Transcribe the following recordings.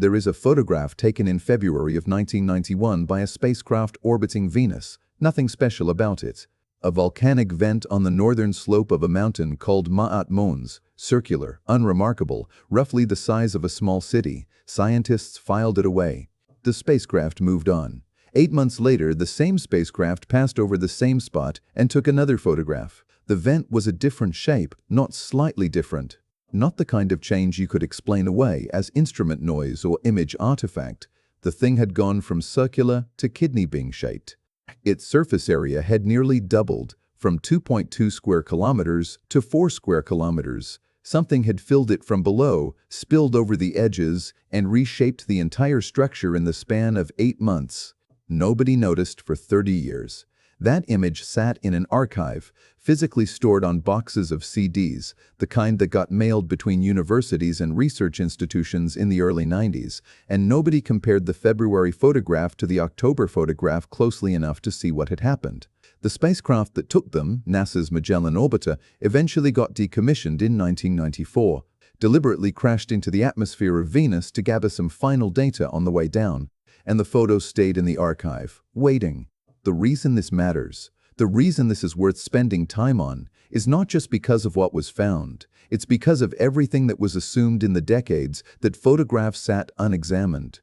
There is a photograph taken in February of 1991 by a spacecraft orbiting Venus. Nothing special about it. A volcanic vent on the northern slope of a mountain called Ma'at Mons, circular, unremarkable, roughly the size of a small city. Scientists filed it away. The spacecraft moved on. 8 months later, the same spacecraft passed over the same spot and took another photograph. The vent was a different shape, not slightly different. Not the kind of change you could explain away as instrument noise or image artifact. The thing had gone from circular to kidney bean shaped. Its surface area had nearly doubled, from 2.2 square kilometers to 4 square kilometers. Something had filled it from below, spilled over the edges, and reshaped the entire structure in the span of 8 months. Nobody noticed for 30 years. That image sat in an archive, physically stored on boxes of CDs, the kind that got mailed between universities and research institutions in the early 90s, and nobody compared the February photograph to the October photograph closely enough to see what had happened. The spacecraft that took them, NASA's Magellan orbiter, eventually got decommissioned in 1994, deliberately crashed into the atmosphere of Venus to gather some final data on the way down, and the photos stayed in the archive, waiting. The reason this matters, the reason this is worth spending time on, is not just because of what was found. It's because of everything that was assumed in the decades that photographs sat unexamined.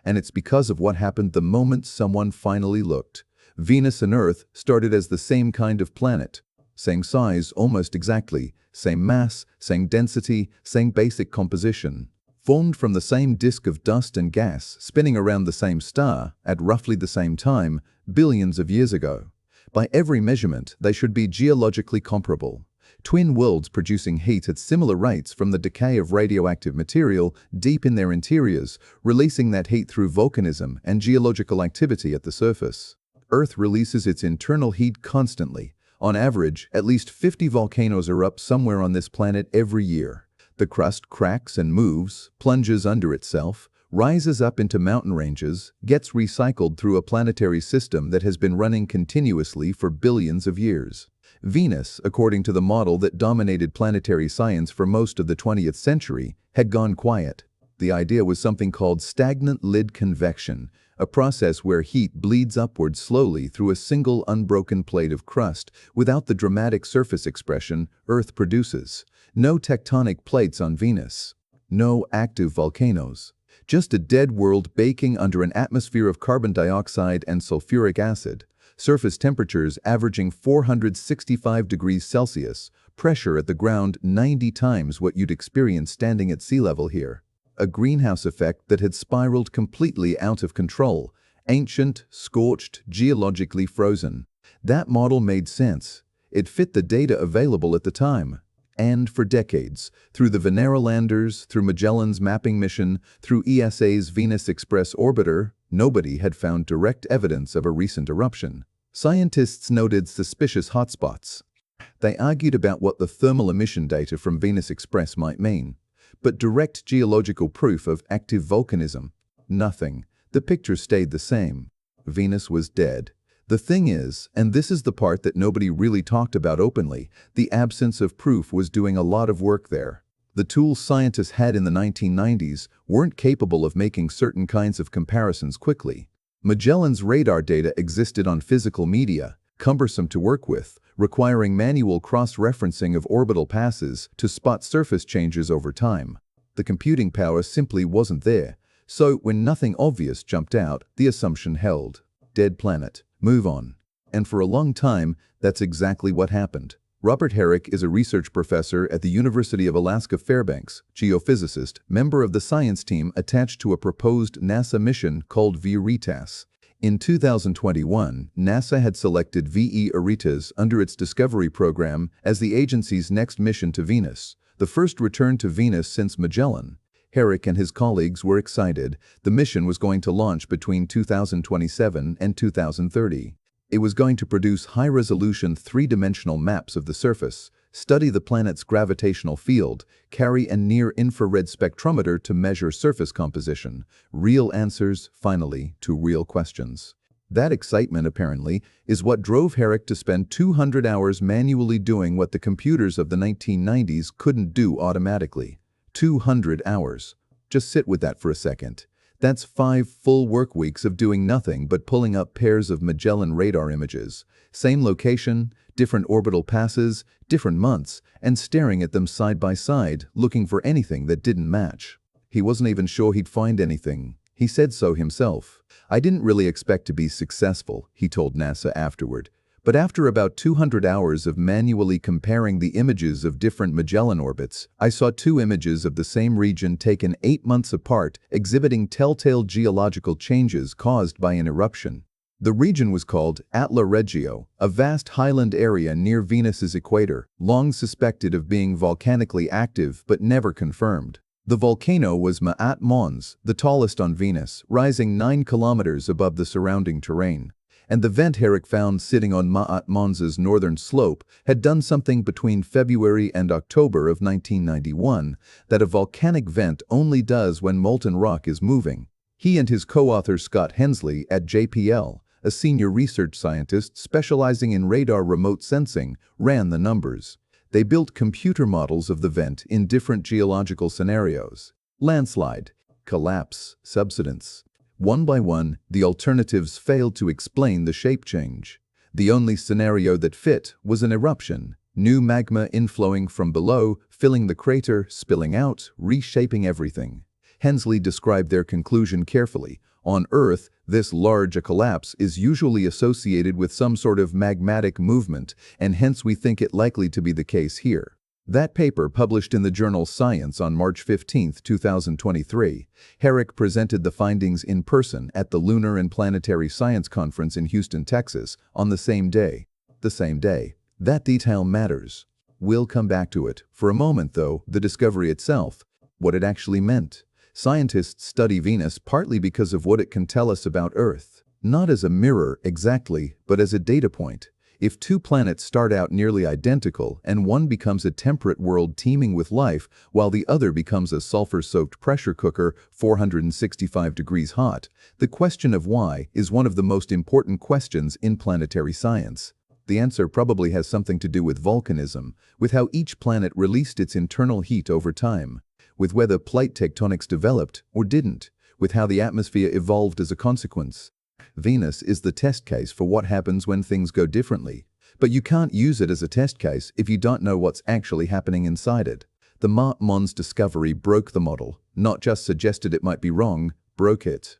And it's because of what happened the moment someone finally looked. Venus and Earth started as the same kind of planet. Same size, almost exactly. Same mass, same density, same basic composition. Formed from the same disk of dust and gas, spinning around the same star, at roughly the same time, billions of years ago. By every measurement, they should be geologically comparable. Twin worlds producing heat at similar rates from the decay of radioactive material deep in their interiors, releasing that heat through volcanism and geological activity at the surface. Earth releases its internal heat constantly. On average, at least 50 volcanoes are up somewhere on this planet every year. The crust cracks and moves, plunges under itself, rises up into mountain ranges, gets recycled through a planetary system that has been running continuously for billions of years. Venus, according to the model that dominated planetary science for most of the 20th century, had gone quiet. The idea was something called stagnant lid convection, a process where heat bleeds upward slowly through a single unbroken plate of crust without the dramatic surface expression Earth produces. No tectonic plates on Venus. No active volcanoes. Just a dead world baking under an atmosphere of carbon dioxide and sulfuric acid. Surface temperatures averaging 465 degrees Celsius. Pressure at the ground 90 times what you'd experience standing at sea level here. A greenhouse effect that had spiraled completely out of control. Ancient, scorched, geologically frozen. That model made sense. It fit the data available at the time. And for decades, through the Venera landers, through Magellan's mapping mission, through ESA's Venus Express orbiter, nobody had found direct evidence of a recent eruption. Scientists noted suspicious hotspots. They argued about what the thermal emission data from Venus Express might mean. But direct geological proof of active volcanism? Nothing. The picture stayed the same. Venus was dead. The thing is, and this is the part that nobody really talked about openly, the absence of proof was doing a lot of work there. The tools scientists had in the 1990s weren't capable of making certain kinds of comparisons quickly. Magellan's radar data existed on physical media, cumbersome to work with, requiring manual cross-referencing of orbital passes to spot surface changes over time. The computing power simply wasn't there, so when nothing obvious jumped out, the assumption held. Dead planet. Move on. And for a long time, that's exactly what happened. Robert Herrick is a research professor at the University of Alaska Fairbanks, geophysicist, member of the science team attached to a proposed NASA mission called VERITAS. In 2021, NASA had selected VERITAS under its Discovery program as the agency's next mission to Venus, the first return to Venus since Magellan. Herrick and his colleagues were excited. The mission was going to launch between 2027 and 2030. It was going to produce high-resolution three-dimensional maps of the surface, study the planet's gravitational field, carry a near-infrared spectrometer to measure surface composition. Real answers, finally, to real questions. That excitement, apparently, is what drove Herrick to spend 200 hours manually doing what the computers of the 1990s couldn't do automatically. 200 hours. Just sit with that for a second. That's 5 full work weeks of doing nothing but pulling up pairs of Magellan radar images. Same location, different orbital passes, different months, and staring at them side by side, looking for anything that didn't match. He wasn't even sure he'd find anything. He said so himself. "I didn't really expect to be successful," he told NASA afterward. "But after about 200 hours of manually comparing the images of different Magellan orbits, I saw 2 images of the same region taken 8 months apart, exhibiting telltale geological changes caused by an eruption." The region was called Atla Regio, a vast highland area near Venus's equator, long suspected of being volcanically active but never confirmed. The volcano was Ma'at Mons, the tallest on Venus, rising 9 kilometers above the surrounding terrain. And the vent Herrick found sitting on Ma'at Mons's northern slope had done something between February and October of 1991 that a volcanic vent only does when molten rock is moving. He and his co-author Scott Hensley at JPL, a senior research scientist specializing in radar remote sensing, ran the numbers. They built computer models of the vent in different geological scenarios: landslide, collapse, subsidence. One by one, the alternatives failed to explain the shape change. The only scenario that fit was an eruption, new magma inflowing from below, filling the crater, spilling out, reshaping everything. Hensley described their conclusion carefully. On Earth, this large a collapse is usually associated with some sort of magmatic movement, and hence we think it likely to be the case here. That paper, published in the journal Science on March 15, 2023, Herrick presented the findings in person at the Lunar and Planetary Science Conference in Houston, Texas, on the same day. The same day. That detail matters. We'll come back to it. For a moment, though, the discovery itself, what it actually meant. Scientists study Venus partly because of what it can tell us about Earth. Not as a mirror, exactly, but as a data point. If 2 planets start out nearly identical and one becomes a temperate world teeming with life while the other becomes a sulfur-soaked pressure cooker 465 degrees hot, the question of why is one of the most important questions in planetary science. The answer probably has something to do with volcanism, with how each planet released its internal heat over time, with whether plate tectonics developed or didn't, with how the atmosphere evolved as a consequence. Venus is the test case for what happens when things go differently, but you can't use it as a test case if you don't know what's actually happening inside it. The Ma'at Mons discovery broke the model, not just suggested it might be wrong, broke it.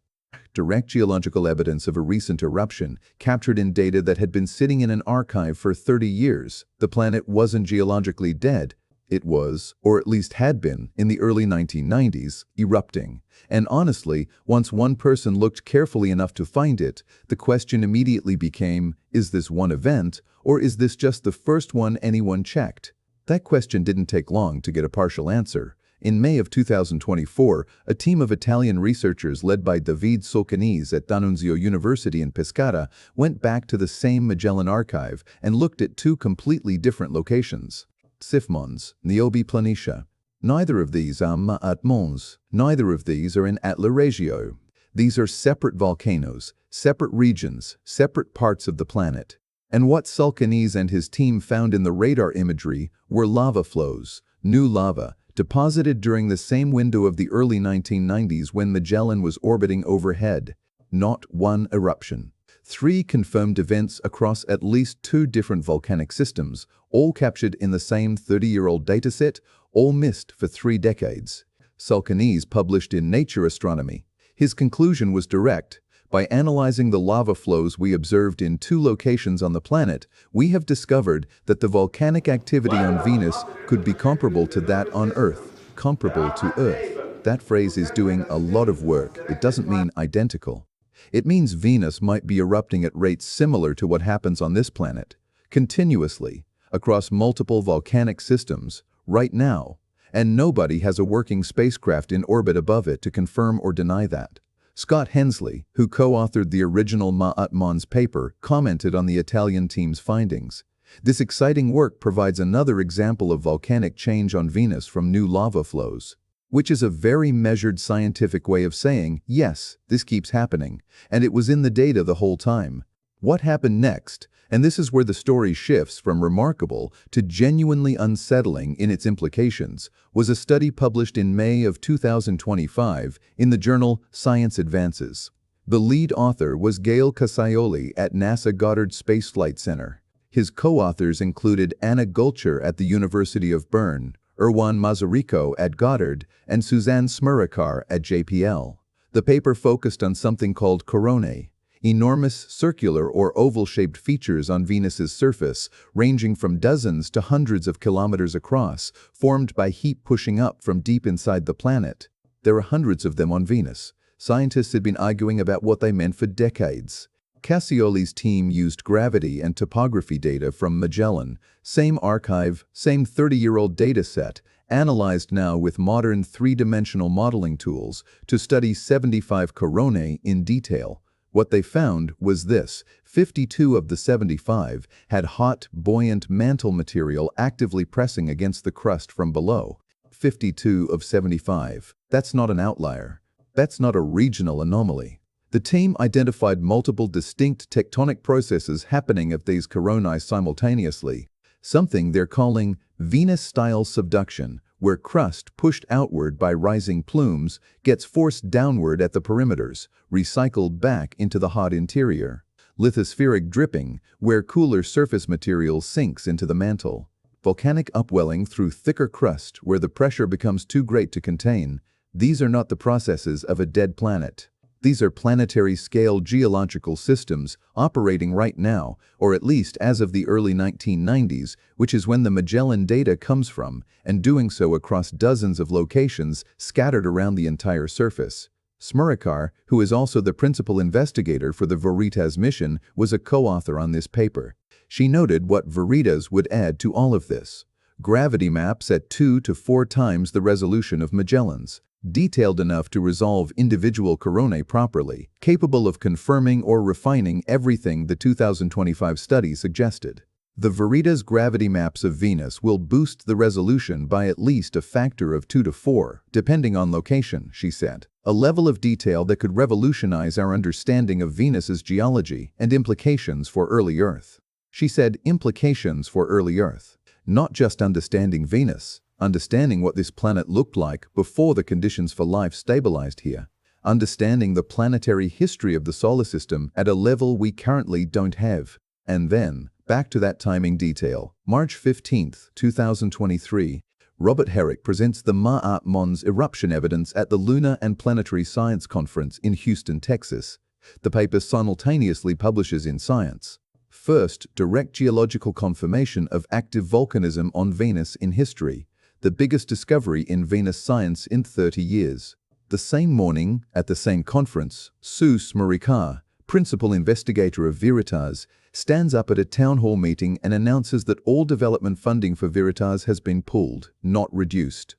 Direct geological evidence of a recent eruption, captured in data that had been sitting in an archive for 30 years. The planet wasn't geologically dead. It was, or at least had been, in the early 1990s, erupting. And honestly, once one person looked carefully enough to find it, the question immediately became, is this one event, or is this just the first one anyone checked? That question didn't take long to get a partial answer. In May of 2024, a team of Italian researchers led by David Solcanese at D'Annunzio University in Pescara went back to the same Magellan archive and looked at 2 completely different locations. Sifmons, Niobe Planitia. Neither of these are Ma'at Mons. Neither of these are in Atla Regio. These are separate volcanoes, separate regions, separate parts of the planet. And what Solcanese and his team found in the radar imagery were lava flows, new lava, deposited during the same window of the early 1990s when Magellan was orbiting overhead. Not one eruption. 3 confirmed events across at least 2 different volcanic systems, all captured in the same 30-year-old dataset, all missed for 3 decades. Solcanese published in Nature Astronomy. His conclusion was direct. By analyzing the lava flows we observed in 2 locations on the planet, we have discovered that the volcanic activity on Venus could be comparable to that on Earth. Comparable to Earth. That phrase is doing a lot of work. It doesn't mean identical. It means Venus might be erupting at rates similar to what happens on this planet, continuously, across multiple volcanic systems, right now, and nobody has a working spacecraft in orbit above it to confirm or deny that. Scott Hensley, who co-authored the original Ma'at Mons paper, commented on the Italian team's findings. This exciting work provides another example of volcanic change on Venus from new lava flows, which is a very measured scientific way of saying, yes, this keeps happening, and it was in the data the whole time. What happened next, and this is where the story shifts from remarkable to genuinely unsettling in its implications, was a study published in May of 2025 in the journal Science Advances. The lead author was Gail Casaioli at NASA Goddard Space Flight Center. His co-authors included Anna Gulcher at the University of Bern, Erwan Mazarico at Goddard, and Suzanne Smurakar at JPL. The paper focused on something called coronae, enormous circular or oval-shaped features on Venus's surface, ranging from dozens to hundreds of kilometers across, formed by heat pushing up from deep inside the planet. There are hundreds of them on Venus. Scientists had been arguing about what they meant for decades. Casaioli's team used gravity and topography data from Magellan, same archive, same 30-year-old data set, analyzed now with modern three-dimensional modeling tools to study 75 coronae in detail. What they found was this: 52 of the 75 had hot, buoyant mantle material actively pressing against the crust from below. 52 of 75. That's not an outlier. That's not a regional anomaly. The team identified multiple distinct tectonic processes happening at these coronae simultaneously, something they're calling Venus-style subduction, where crust pushed outward by rising plumes gets forced downward at the perimeters, recycled back into the hot interior. Lithospheric dripping, where cooler surface material sinks into the mantle. Volcanic upwelling through thicker crust where the pressure becomes too great to contain. These are not the processes of a dead planet. These are planetary-scale geological systems operating right now, or at least as of the early 1990s, which is when the Magellan data comes from, and doing so across dozens of locations scattered around the entire surface. Smurakar, who is also the principal investigator for the Veritas mission, was a co-author on this paper. She noted what Veritas would add to all of this: gravity maps at 2 to 4 times the resolution of Magellan's, detailed enough to resolve individual coronae properly, capable of confirming or refining everything the 2025 study suggested. The Veritas gravity maps of Venus will boost the resolution by at least a factor of 2 to 4, depending on location, she said. A level of detail that could revolutionize our understanding of Venus's geology and implications for early Earth. She said implications for early Earth. Not just understanding Venus, understanding what this planet looked like before the conditions for life stabilized here. Understanding the planetary history of the solar system at a level we currently don't have. And then, back to that timing detail. March 15, 2023, Robert Herrick presents the Ma'at Mons eruption evidence at the Lunar and Planetary Science Conference in Houston, Texas. The paper simultaneously publishes in Science. First, direct geological confirmation of active volcanism on Venus in history. The biggest discovery in Venus science in 30 years. The same morning, at the same conference, Sue Smurakar, principal investigator of Veritas, stands up at a town hall meeting and announces that all development funding for Veritas has been pulled, not reduced.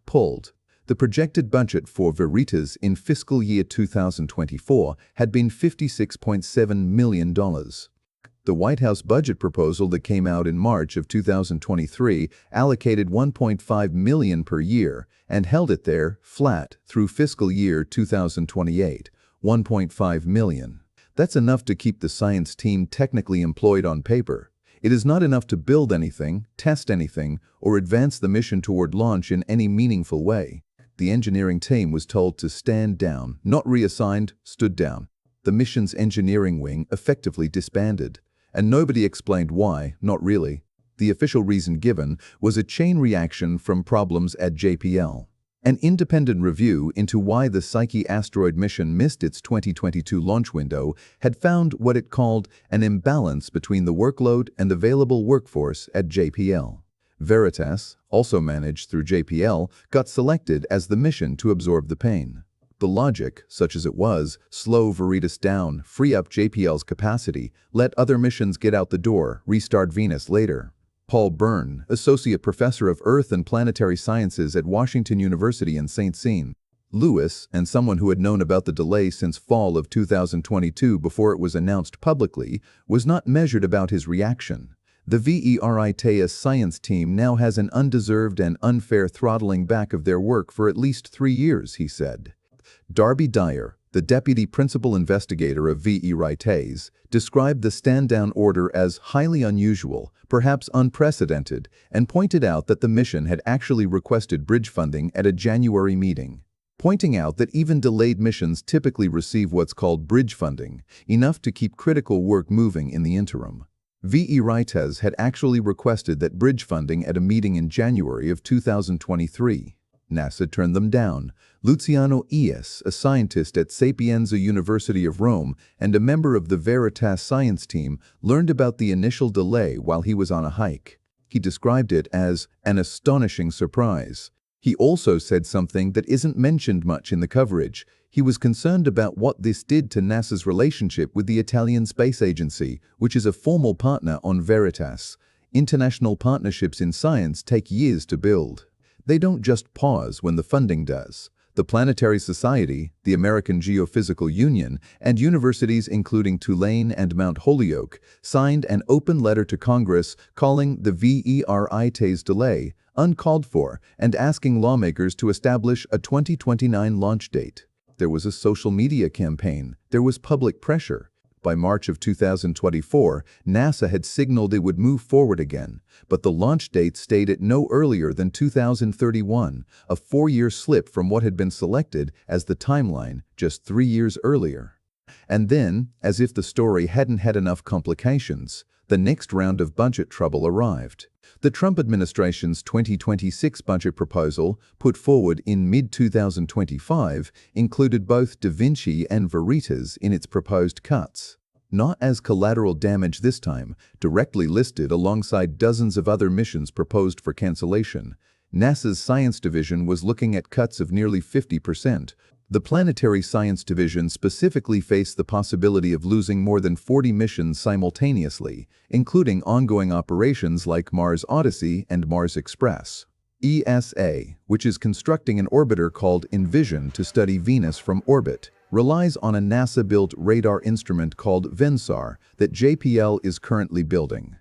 Pulled. The projected budget for Veritas in fiscal year 2024 had been $56.7 million. The White House budget proposal that came out in March of 2023 allocated $1.5 million per year and held it there, flat, through fiscal year 2028, $1.5 million. That's enough to keep the science team technically employed on paper. It is not enough to build anything, test anything, or advance the mission toward launch in any meaningful way. The engineering team was told to stand down, not reassigned, stood down. The mission's engineering wing effectively disbanded. And nobody explained why, not really. The official reason given was a chain reaction from problems at JPL. An independent review into why the Psyche asteroid mission missed its 2022 launch window had found what it called an imbalance between the workload and available workforce at JPL. Veritas, also managed through JPL, got selected as the mission to absorb the pain. The logic, such as it was, slow Veritas down, free up JPL's capacity, let other missions get out the door, restart Venus later. Paul Byrne, Associate Professor of Earth and Planetary Sciences at Washington University in St. Louis, and someone who had known about the delay since fall of 2022 before it was announced publicly, was not measured about his reaction. The Veritas science team now has an undeserved and unfair throttling back of their work for at least 3 years, he said. Darby Dyer, the deputy principal investigator of VE described the stand-down order as highly unusual, perhaps unprecedented, and pointed out that the mission had actually requested bridge funding at a January meeting, pointing out that even delayed missions typically receive what's called bridge funding, enough to keep critical work moving in the interim. VE had actually requested that bridge funding at a meeting in January of 2023. NASA turned them down. Luciano Ies, a scientist at Sapienza University of Rome and a member of the Veritas science team, learned about the initial delay while he was on a hike. He described it as an astonishing surprise. He also said something that isn't mentioned much in the coverage. He was concerned about what this did to NASA's relationship with the Italian Space Agency, which is a formal partner on Veritas. International partnerships in science take years to build. They don't just pause when the funding does. The Planetary Society, the American Geophysical Union, and universities including Tulane and Mount Holyoke signed an open letter to Congress calling the VERITA's delay uncalled for and asking lawmakers to establish a 2029 launch date. There was a social media campaign. There was public pressure. By March of 2024, NASA had signaled it would move forward again, but the launch date stayed at no earlier than 2031, a 4-year slip from what had been selected as the timeline just 3 years earlier. And then, as if the story hadn't had enough complications, the next round of budget trouble arrived. The Trump administration's 2026 budget proposal, put forward in mid-2025, included both Da Vinci and Veritas in its proposed cuts. Not as collateral damage this time, directly listed alongside dozens of other missions proposed for cancellation. NASA's Science Division was looking at cuts of nearly 50%. The Planetary Science Division specifically faced the possibility of losing more than 40 missions simultaneously, including ongoing operations like Mars Odyssey and Mars Express. ESA, which is constructing an orbiter called Envision to study Venus from orbit, relies on a NASA-built radar instrument called VENSAR that JPL is currently building.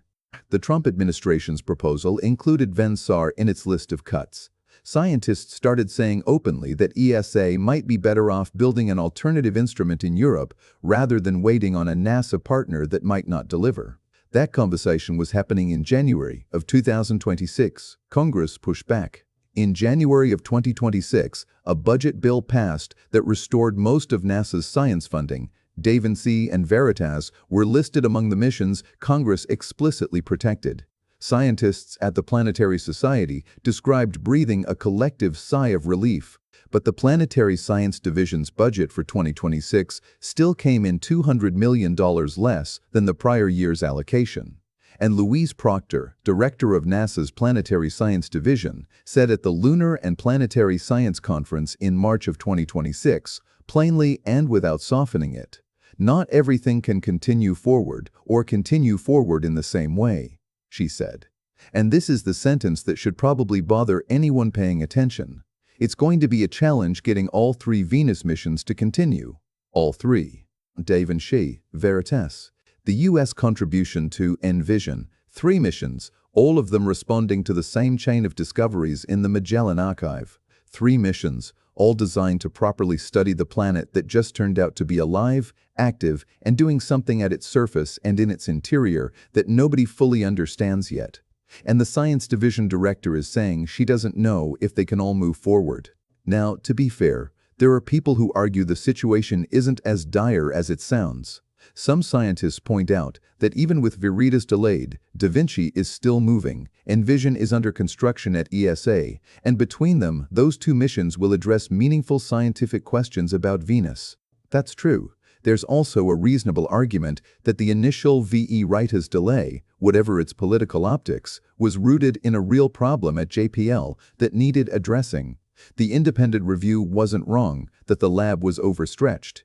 The Trump administration's proposal included VENSAR in its list of cuts. Scientists started saying openly that ESA might be better off building an alternative instrument in Europe rather than waiting on a NASA partner that might not deliver. That conversation was happening in January of 2026. Congress pushed back. In January of 2026, a budget bill passed that restored most of NASA's science funding. Da Vinci and Veritas were listed among the missions Congress explicitly protected. Scientists at the Planetary Society described breathing a collective sigh of relief, but the Planetary Science Division's budget for 2026 still came in $200 million less than the prior year's allocation. And Louise Proctor, director of NASA's Planetary Science Division, said at the Lunar and Planetary Science Conference in March of 2026, plainly and without softening it, "Not everything can continue forward or continue forward in the same way," she said. And this is the sentence that should probably bother anyone paying attention. It's going to be a challenge getting all 3 Venus missions to continue. All 3. Da Vinci, Veritas. The U.S. contribution to Envision, 3 missions, all of them responding to the same chain of discoveries in the Magellan Archive. 3 missions, all designed to properly study the planet that just turned out to be alive, active, and doing something at its surface and in its interior that nobody fully understands yet. And the Science Division director is saying she doesn't know if they can all move forward. Now, to be fair, there are people who argue the situation isn't as dire as it sounds. Some scientists point out that even with Veritas delayed, Da Vinci is still moving, Envision is under construction at ESA, and between them, those 2 missions will address meaningful scientific questions about Venus. That's true. There's also a reasonable argument that the initial VERITA's delay, whatever its political optics, was rooted in a real problem at JPL that needed addressing. The independent review wasn't wrong that the lab was overstretched.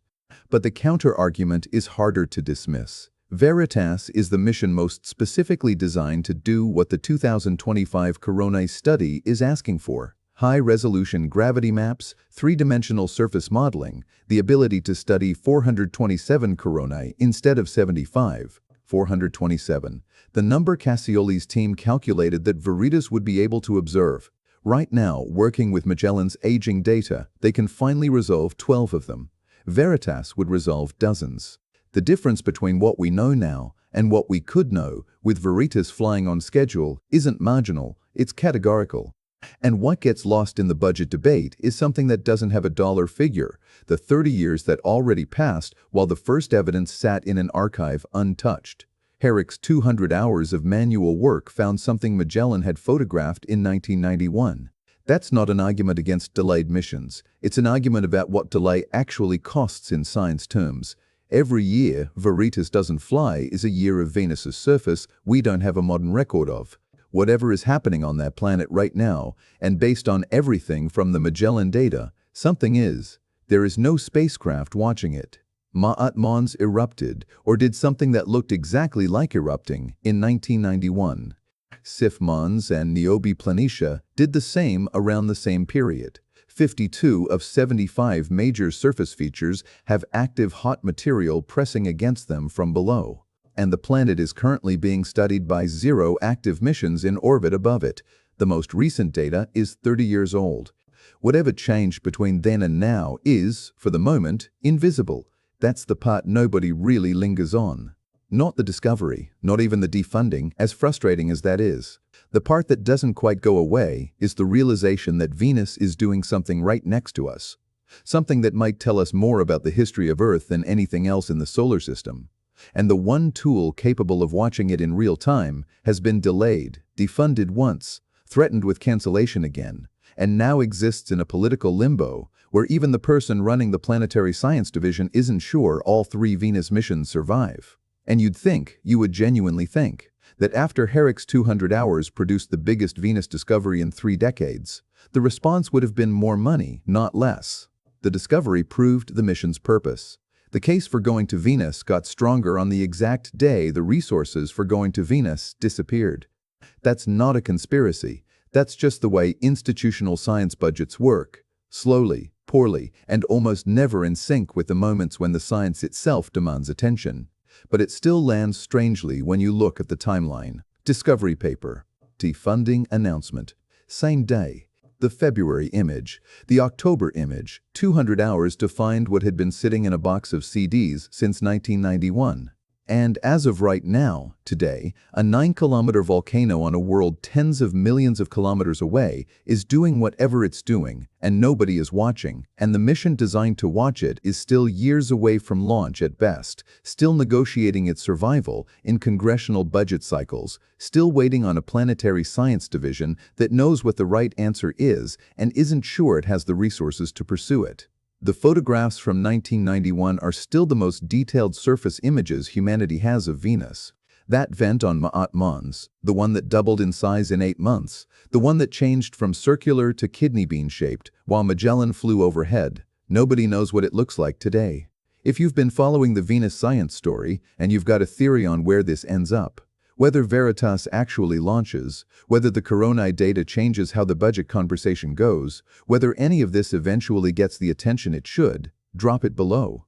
But the counter-argument is harder to dismiss. Veritas is the mission most specifically designed to do what the 2025 Coronae study is asking for: high-resolution gravity maps, 3-dimensional surface modeling, the ability to study 427 coronae instead of 75. 427. The number Cassioli's team calculated that Veritas would be able to observe. Right now, working with Magellan's aging data, they can finally resolve 12 of them. Veritas would resolve dozens. The difference between what we know now and what we could know, with Veritas flying on schedule, isn't marginal, it's categorical. And what gets lost in the budget debate is something that doesn't have a dollar figure: the 30 years that already passed while the first evidence sat in an archive untouched. Herrick's 200 hours of manual work found something Magellan had photographed in 1991. That's not an argument against delayed missions. It's an argument about what delay actually costs in science terms. Every year Veritas doesn't fly is a year of Venus's surface we don't have a modern record of. Whatever is happening on that planet right now, and based on everything from the Magellan data, something is. There is no spacecraft watching it. Ma'at Mons erupted, or did something that looked exactly like erupting, in 1991. Sif Mons and Niobe Planitia did the same around the same period. 52 of 75 major surface features have active hot material pressing against them from below. And the planet is currently being studied by 0 active missions in orbit above it. The most recent data is 30 years old. Whatever changed between then and now is, for the moment, invisible. That's the part nobody really lingers on. Not the discovery, not even the defunding, as frustrating as that is. The part that doesn't quite go away is the realization that Venus is doing something right next to us. Something that might tell us more about the history of Earth than anything else in the solar system. And the one tool capable of watching it in real time has been delayed, defunded once, threatened with cancellation again, and now exists in a political limbo where even the person running the Planetary Science Division isn't sure all 3 Venus missions survive. And you would genuinely think, that after Herrick's 200 hours produced the biggest Venus discovery in 3 decades, the response would have been more money, not less. The discovery proved the mission's purpose. The case for going to Venus got stronger on the exact day the resources for going to Venus disappeared. That's not a conspiracy. That's just the way institutional science budgets work. Slowly, poorly, and almost never in sync with the moments when the science itself demands attention. But it still lands strangely when you look at the timeline. Discovery paper. Defunding announcement. Same day. The February image, the October image, 200 hours to find what had been sitting in a box of CDs since 1991. And as of right now, today, a 9-kilometer volcano on a world tens of millions of kilometers away is doing whatever it's doing, and nobody is watching, and the mission designed to watch it is still years away from launch at best, still negotiating its survival in congressional budget cycles, still waiting on a planetary science division that knows what the right answer is and isn't sure it has the resources to pursue it. The photographs from 1991 are still the most detailed surface images humanity has of Venus. That vent on Ma'at Mons, the one that doubled in size in 8 months, the one that changed from circular to kidney bean shaped while Magellan flew overhead, nobody knows what it looks like today. If you've been following the Venus science story and you've got a theory on where this ends up, whether Veritas actually launches, whether the coronae data changes how the budget conversation goes, whether any of this eventually gets the attention it should, drop it below.